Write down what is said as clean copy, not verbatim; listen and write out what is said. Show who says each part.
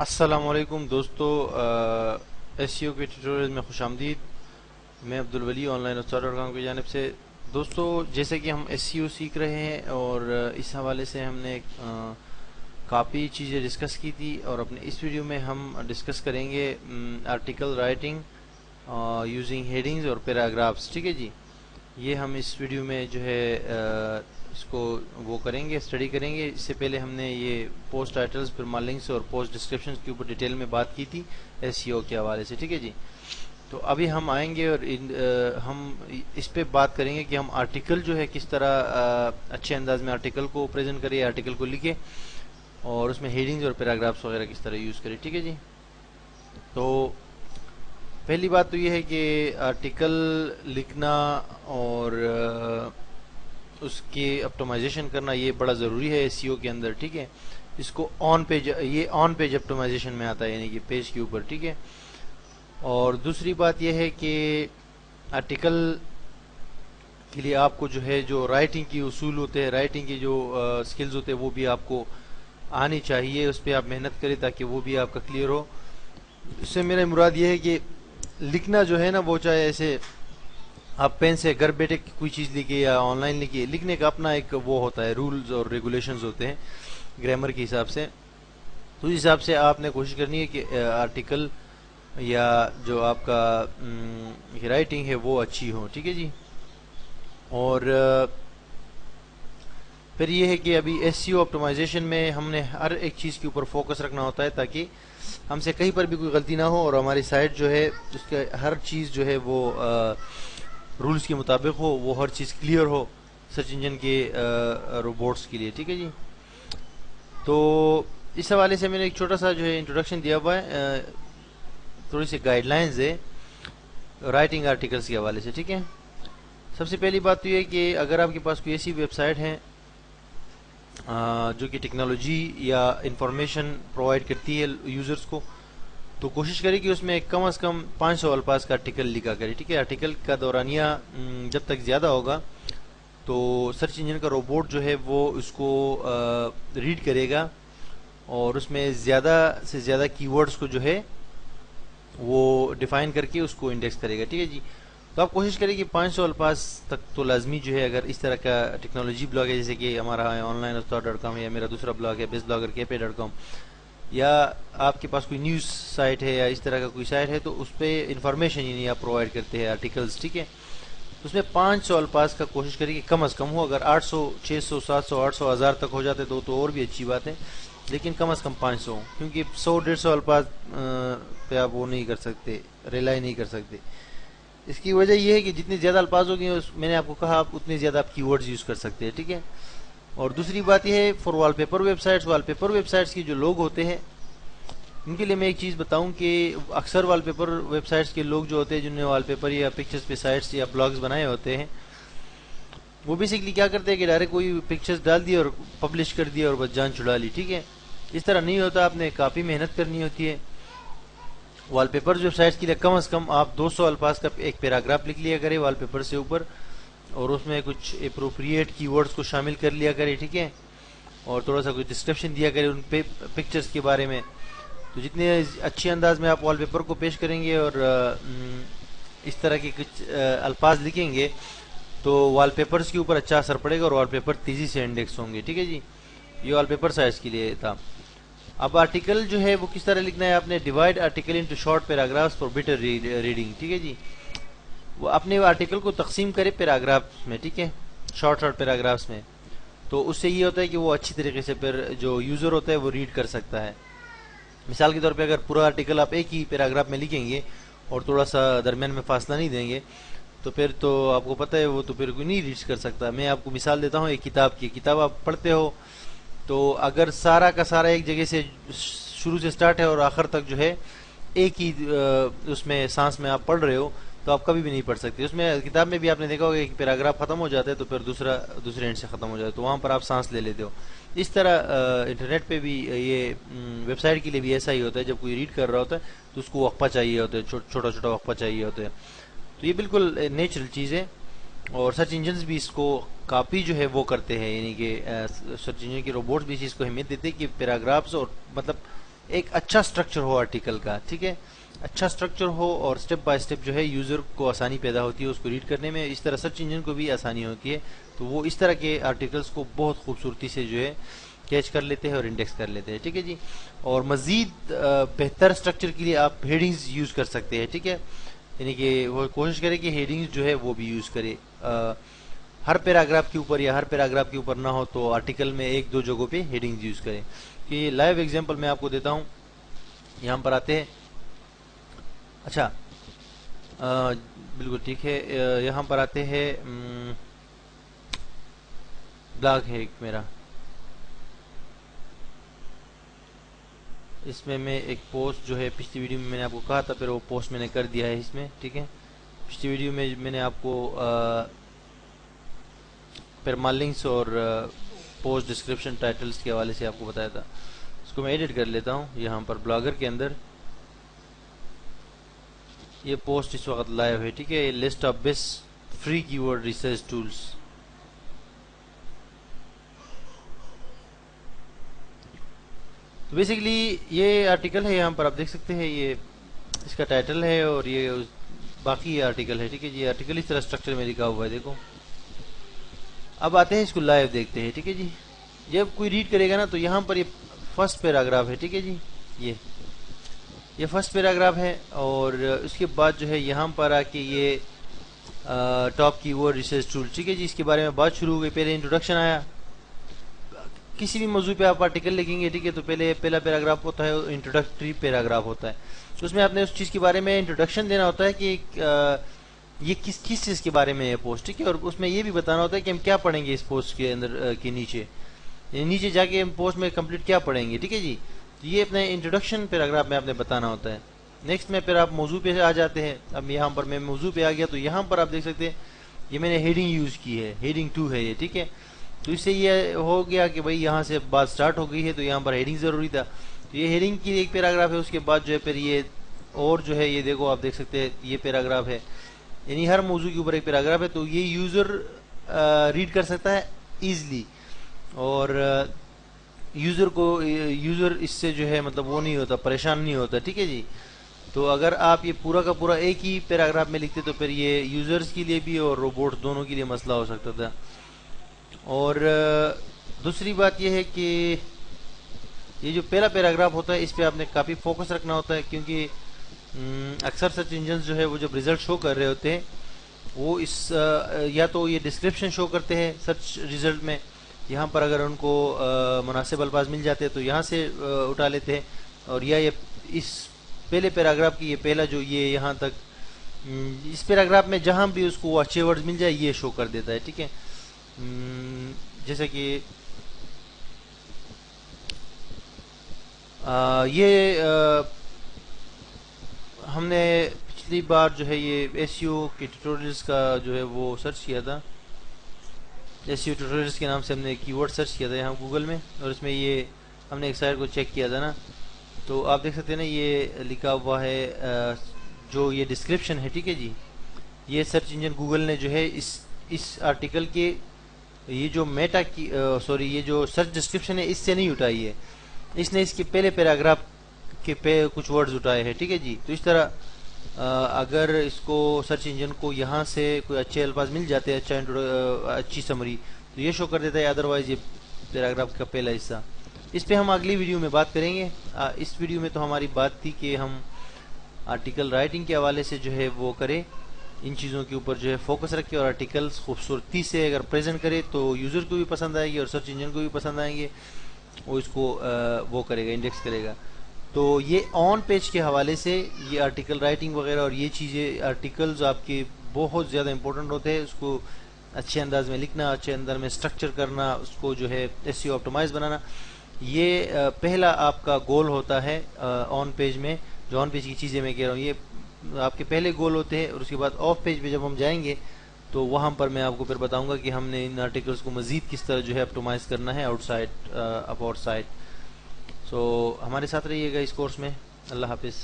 Speaker 1: السلام علیکم دوستو، ایس سی او کے ٹیوٹوریل میں خوش آمدید۔ میں عبدالولی آن لائن استاد.com کی جانب سے۔ دوستو، جیسے کہ ہم ایس سی او سیکھ رہے ہیں اور اس حوالے سے ہم نے کافی چیزیں ڈسکس کی تھی، اور اپنے اس ویڈیو میں ہم ڈسکس کریں گے آرٹیکل رائٹنگ یوزنگ ہیڈنگز اور پیراگرافس۔ ٹھیک ہے جی، یہ ہم اس ویڈیو میں جو ہے اس کو وہ کریں گے، اسٹڈی کریں گے۔ اس سے پہلے ہم نے یہ پوسٹ ٹائٹلز، پھر لنکس اور پوسٹ ڈسکرپشنز کے اوپر ڈیٹیل میں بات کی تھی ایس سی او کے حوالے سے۔ ٹھیک ہے جی، تو ابھی ہم آئیں گے اور ہم اس پہ بات کریں گے کہ ہم آرٹیکل جو ہے کس طرح اچھے انداز میں آرٹیکل کو پریزنٹ کریں، آرٹیکل کو لکھیں، اور اس میں ہیڈنگز اور پیراگرافس وغیرہ کس طرح یوز کریں۔ ٹھیک ہے جی، تو پہلی بات تو یہ ہے کہ آرٹیکل لکھنا اور اس کی اپٹومائزیشن کرنا یہ بڑا ضروری ہے ایس سی او کے اندر۔ ٹھیک ہے، اس کو آن پیج اپٹومائزیشن میں آتا ہے، یعنی کہ پیج کے اوپر۔ ٹھیک ہے، اور دوسری بات یہ ہے کہ آرٹیکل کے لیے آپ کو جو ہے جو رائٹنگ کی اصول ہوتے ہیں، رائٹنگ کی جو سکلز ہوتے ہیں، وہ بھی آپ کو آنی چاہیے۔ اس پہ آپ محنت کریں تاکہ وہ بھی آپ کا کلیئر ہو۔ اس سے میرا مراد یہ ہے کہ لکھنا جو ہے نا، وہ چاہے ایسے آپ پین سے گھر بیٹھے کوئی چیز لکھیں یا آن لائن لکھیں، لکھنے کا اپنا ایک وہ ہوتا ہے، رولز اور ریگولیشنز ہوتے ہیں گرامر کے حساب سے۔ تو اس حساب سے آپ نے کوشش کرنی ہے کہ آرٹیکل یا جو آپ کا رائٹنگ ہے وہ اچھی ہو۔ ٹھیک ہے جی، اور پھر یہ ہے کہ ابھی ایس سی او آپٹیمائزیشن میں ہم نے ہر ایک چیز کے اوپر فوکس رکھنا ہوتا ہے تاکہ ہم سے کہیں پر بھی کوئی غلطی نہ ہو، اور ہماری سائٹ جو ہے اس کے ہر چیز جو ہے وہ رولز کے مطابق ہو، وہ ہر چیز کلیئر ہو سرچ انجن کے روبوٹس کے لیے۔ ٹھیک ہے جی، تو اس حوالے سے میں نے ایک چھوٹا سا جو ہے انٹروڈکشن دیا ہوا ہے، تھوڑی سی گائیڈ لائنز ہے رائٹنگ آرٹیکلس کے حوالے سے۔ ٹھیک ہے، سب سے پہلی بات تو یہ ہے کہ اگر آپ کے پاس کوئی ایسی ویب سائٹ ہے جو کہ ٹیکنالوجی یا انفارمیشن پرووائڈ کرتی ہے یوزرز کو، تو کوشش کریں کہ اس میں کم از کم 500 الفاظ کا آرٹیکل لکھا کرے۔ ٹھیک ہے، آرٹیکل کا دورانیہ جب تک زیادہ ہوگا تو سرچ انجن کا روبوٹ جو ہے وہ اس کو ریڈ کرے گا، اور اس میں زیادہ سے زیادہ کی ورڈز کو جو ہے وہ ڈیفائن کر کے اس کو انڈیکس کرے گا۔ ٹھیک ہے جی، تو آپ کوشش کریں کہ 500 الفاظ تک تو لازمی جو ہے، اگر اس طرح کا ٹیکنالوجی بلاگ ہے جیسے کہ ہمارا ہے آن لائن استاد.com یا میرا دوسرا بلاگ ہے بیس بلاگر KP.com، یا آپ کے پاس کوئی نیوز سائٹ ہے یا اس طرح کا کوئی سائٹ ہے، تو اس پہ انفارمیشن یعنی آپ پرووائڈ کرتے ہیں آرٹیکلز۔ ٹھیک ہے، اس میں 500 الفاظ کا کوشش کریں کہ کم از کم ہو۔ اگر 800 600 700 800 1000 تک ہو جاتے تو اور بھی اچھی بات ہے، لیکن کم از کم 500 ہوں، کیونکہ 100 150 الفاظ پہ آپ وہ نہیں کر سکتے، ریلائی نہیں کر سکتے۔ اس کی وجہ یہ ہے کہ جتنے زیادہ الفاظ ہو گئے، میں نے آپ کو کہا، آپ اتنے زیادہ آپ کی ورڈز یوز کر سکتے ہیں۔ ٹھیک ہے، اور دوسری بات یہ ہے for wall paper web sites کی جو لوگ ہوتے ہیں، ان کے لیے میں ایک چیز بتاؤں کہ اکثر وال پیپر ویب سائٹس کے لوگ جو ہوتے ہیں، جنہوں نے وال پیپر یا پکچرز پہ سائٹس یا بلاگز بنائے ہوتے ہیں، وہ بیسکلی کیا کرتے ہیں کہ ڈائریکٹ کوئی پکچرز ڈال دی اور پبلش کر دیا اور بس جان چھڑا لی۔ ٹھیک ہے، اس طرح نہیں ہوتا، آپ نے کافی محنت کرنی ہوتی ہے۔ وال پیپر ویب سائٹس کے لیے کم از کم آپ 200 الفاظ کا ایک پیراگراف لکھ لیا کرے وال پیپر سے اوپر، اور اس میں کچھ اپروپریٹ کی ورڈز کو شامل کر لیا کرے۔ ٹھیک ہے، اور تھوڑا سا کچھ ڈسکرپشن دیا کرے ان پہ پکچرز کے بارے میں۔ تو جتنے اچھے انداز میں آپ وال پیپر کو پیش کریں گے اور اس طرح کے کچھ الفاظ لکھیں گے، تو وال پیپرز کے اوپر اچھا اثر پڑے گا اور وال پیپر تیزی سے انڈیکس ہوں گے۔ ٹھیک ہے جی، یہ وال پیپر سائٹس کے لیے تھا۔ اب آرٹیکل جو ہے وہ کس طرح لکھنا ہے، آپ نے divide article into short paragraphs for better reading. ٹھیک ہے جی، وہ اپنے آرٹیکل کو تقسیم کرے پیراگرافس میں۔ ٹھیک ہے، شارٹ پیراگرافس میں، تو اس سے یہ ہوتا ہے کہ وہ اچھی طریقے سے پھر جو یوزر ہوتا ہے وہ ریڈ کر سکتا ہے۔ مثال کے طور پہ اگر پورا آرٹیکل آپ ایک ہی پیراگراف میں لکھیں گے اور تھوڑا سا درمیان میں فاصلہ نہیں دیں گے، تو پھر تو آپ کو پتہ ہے وہ تو پھر کوئی نہیں ریڈ کر سکتا۔ میں آپ کو مثال دیتا ہوں ایک کتاب کی، کتاب آپ پڑھتے ہو، تو اگر سارا کا سارا ایک جگہ سے شروع سے سٹارٹ ہے اور آخر تک جو ہے ایک ہی اس میں سانس میں آپ پڑھ رہے ہو، تو آپ کبھی بھی نہیں پڑھ سکتے۔ اس میں کتاب میں بھی آپ نے دیکھا ہوگا ایک پیراگراف ختم ہو جاتا ہے تو پھر دوسرے اینڈ سے ختم ہو جاتا ہے، تو وہاں پر آپ سانس لے لیتے ہو۔ اس طرح انٹرنیٹ پہ بھی یہ ویب سائٹ کے لیے بھی ایسا ہی ہوتا ہے، جب کوئی ریڈ کر رہا ہوتا ہے تو اس کو وقفہ چاہیے ہوتا ہے، چھوٹا چھوٹا وقفہ چاہیے ہوتا ہے۔ تو یہ بالکل نیچرل چیز ہے، اور سرچ انجنز بھی اس کو کافی جو ہے وہ کرتے ہیں، یعنی کہ سرچ انجن کے روبوٹس بھی اس چیز کو اہمیت دیتے ہیں کہ پیراگرافس اور مطلب ایک اچھا اسٹرکچر ہو آرٹیکل کا، ٹھیک ہے، اچھا اسٹرکچر ہو اور سٹیپ بائی سٹیپ جو ہے یوزر کو آسانی پیدا ہوتی ہے اس کو ریڈ کرنے میں، اس طرح سرچ انجن کو بھی آسانی ہوتی ہے، تو وہ اس طرح کے آرٹیکلس کو بہت خوبصورتی سے جو ہے کیچ کر لیتے ہیں اور انڈیکس کر لیتے ہیں، ٹھیک ہے جی۔ اور مزید بہتر اسٹرکچر کے لیے آپ ہیڈنگز یوز کر سکتے ہیں، ٹھیک ہے، یعنی کہ وہ کوشش کرے کہ ہیڈنگز جو ہے وہ بھی یوز کرے، ہر پیراگراف کے اوپر یا ہر پیراگراف کے اوپر نہ ہو تو آرٹیکل میں ایک دو جگہوں پہ ہیڈنگز یوز کریں۔ کہ لائیو ایگزامپل میں آپ کو دیتا ہوں، یہاں پر آتے ہیں، اچھا بالکل ٹھیک ہے، یہاں پر آتے ہیں، بلاگ ہے ایک میرا، اس میں ایک پوسٹ جو ہے پچھلی ویڈیو میں نے آپ کو کہا تھا، پھر وہ پوسٹ میں نے کر دیا ہے اس میں، ٹھیک ہے، پچھلی ویڈیو میں میں نے آپ کو پھر لنکس اور پوسٹ ڈسکرپشن ٹائٹلز کے حوالے سے آپ کو بتایا تھا، اس کو میں ایڈٹ کر لیتا ہوں یہاں پر بلاگر کے اندر، یہ پوسٹ اس وقت لائیو ہے، ٹھیک ہے، لسٹ آف بیسٹ فری کی ورڈ ریسرچ ٹولز، تو بیسیکلی یہ آرٹیکل ہے، یہاں پر آپ دیکھ سکتے ہیں، یہ اس کا ٹائٹل ہے اور یہ باقی آرٹیکل ہے، ٹھیک ہے جی، آرٹیکل اس طرح اسٹرکچر میں لکھا ہوا ہے، دیکھو۔ اب آتے ہیں اس کو لائیو دیکھتے ہیں، ٹھیک ہے جی، جب کوئی ریڈ کرے گا نا تو یہاں پر یہ فرسٹ پیراگراف ہے، ٹھیک ہے جی، یہ فرسٹ پیراگراف ہے، اور اس کے بعد جو ہے یہاں پر آ کے یہ ٹاپ کی ورڈ ریسرچ ٹول، ٹھیک ہے جی، اس کے بارے میں بات شروع ہو گئی، پہلے انٹروڈکشن آیا، کسی بھی موضوع پہ آپ آرٹیکل لکھیں گے، ٹھیک ہے، تو پہلا پیراگراف ہوتا ہے انٹروڈکٹری پیراگراف ہوتا ہے، تو اس میں آپ نے اس چیز کے بارے میں انٹروڈکشن دینا ہوتا ہے کہ یہ کس چیز کے بارے میں ہے پوسٹ، ٹھیک ہے، اور اس میں یہ بھی بتانا ہوتا ہے کہ ہم کیا پڑھیں گے اس پوسٹ کے اندر کے نیچے جا کے ہم پوسٹ میں کمپلیٹ کیا پڑھیں گے، ٹھیک ہے جی، تو یہ اپنے انٹروڈکشن پیراگراف میں آپ نے بتانا ہوتا ہے۔ نیکسٹ میں پھر آپ موضوع پہ آ جاتے ہیں، اب یہاں پر میں موضوع پہ آ گیا تو یہاں پر آپ دیکھ سکتے ہیں یہ میں نے ہیڈنگ یوز کی ہے، ہیڈنگ 2 ہے یہ، ٹھیک ہے، تو اس سے یہ ہو گیا کہ بھائی یہاں سے بات سٹارٹ ہو گئی ہے تو یہاں پر ہیڈنگ ضروری تھا، تو یہ ہیڈنگ کی ایک پیراگراف ہے، اس کے بعد جو ہے پھر یہ اور جو ہے یہ دیکھو آپ دیکھ سکتے ہیں یہ پیراگراف ہے، یعنی ہر موضوع کے اوپر ایک پیراگراف ہے، تو یہ یوزر ریڈ کر سکتا ہے ایزلی، اور یوزر اس سے جو ہے مطلب وہ نہیں ہوتا، پریشان نہیں ہوتا، ٹھیک ہے جی۔ تو اگر آپ یہ پورا کا پورا ایک ہی پیراگراف میں لکھتے تو پھر یہ یوزرز کے لیے بھی اور روبوٹ دونوں کے لیے مسئلہ ہو سکتا تھا۔ اور دوسری بات یہ ہے کہ یہ جو پہلا پیراگراف ہوتا ہے اس پہ آپ نے کافی فوکس رکھنا ہوتا ہے، کیونکہ اکثر سرچ انجنز جو ہے وہ جب ریزلٹ شو کر رہے ہوتے ہیں وہ یا تو یہ ڈسکرپشن شو کرتے ہیں سرچ ریزلٹ میں، یہاں پر اگر ان کو مناسب الفاظ مل جاتے ہیں تو یہاں سے اٹھا لیتے ہیں، اور یا یہ اس پہلے پیراگراف کی یہ پہلا جو یہ یہاں تک اس پیراگراف میں جہاں بھی اس کو اچھے ورڈز مل جائے یہ شو کر دیتا ہے، ٹھیک ہے، جیسے کہ یہ ہم نے پچھلی بار جو ہے یہ ایس ای او کے ٹیوٹوریلز کا جو ہے وہ سرچ کیا تھا، ایس ای او ٹیوٹوریلز کے نام سے ہم نے کی ورڈ سرچ کیا تھا یہاں گوگل میں، اور اس میں یہ ہم نے ایک سائٹ کو چیک کیا تھا نا، تو آپ دیکھ سکتے ہیں نا یہ لکھا ہوا ہے جو یہ ڈسکرپشن ہے، ٹھیک ہے جی، یہ سرچ انجن گوگل نے جو ہے اس آرٹیکل کے یہ جو میٹا کی یہ جو سرچ ڈسکرپشن ہے اس سے نہیں اٹھائی ہے، اس نے اس کے پہلے پیراگراف کے پہ کچھ ورڈز اٹھائے ہیں، ٹھیک ہے جی، تو اس طرح اگر اس کو سرچ انجن کو یہاں سے کوئی اچھے الفاظ مل جاتے ہیں، اچھی سمری، تو یہ شو کر دیتا ہے، ادروائز یہ پیراگراف کا پہلا حصہ، اس پہ ہم اگلی ویڈیو میں بات کریں گے۔ اس ویڈیو میں تو ہماری بات تھی کہ ہم آرٹیکل رائٹنگ کے حوالے سے جو ہے وہ کریں، ان چیزوں کے اوپر جو ہے فوکس رکھے اور آرٹیکلز خوبصورتی سے اگر پریزنٹ کرے تو یوزر کو بھی پسند آئے گی اور سرچ انجن کو بھی پسند آئیں گے، وہ اس کو وہ کرے گا، انڈیکس کرے گا۔ تو یہ آن پیج کے حوالے سے یہ آرٹیکل رائٹنگ وغیرہ اور یہ چیزیں، آرٹیکلز آپ کے بہت زیادہ امپورٹنٹ ہوتے ہیں، اس کو اچھے انداز میں لکھنا، اچھے انداز میں اسٹرکچر کرنا، اس کو جو ہے ایس ای او آپٹیمائز بنانا، یہ پہلا آپ کا گول ہوتا ہے آن پیج میں، جو آن پیج کی چیزیں میں کہہ رہا ہوں یہ آپ کے پہلے گول ہوتے ہیں، اور اس کے بعد آف پیج پہ جب ہم جائیں گے تو وہاں پر میں آپ کو پھر بتاؤں گا کہ ہم نے ان آرٹیکلز کو مزید کس طرح جو ہے آپٹیمائز کرنا ہے اباؤٹ سائٹ۔ سو ہمارے ساتھ رہیے گا اس کورس میں، اللہ حافظ۔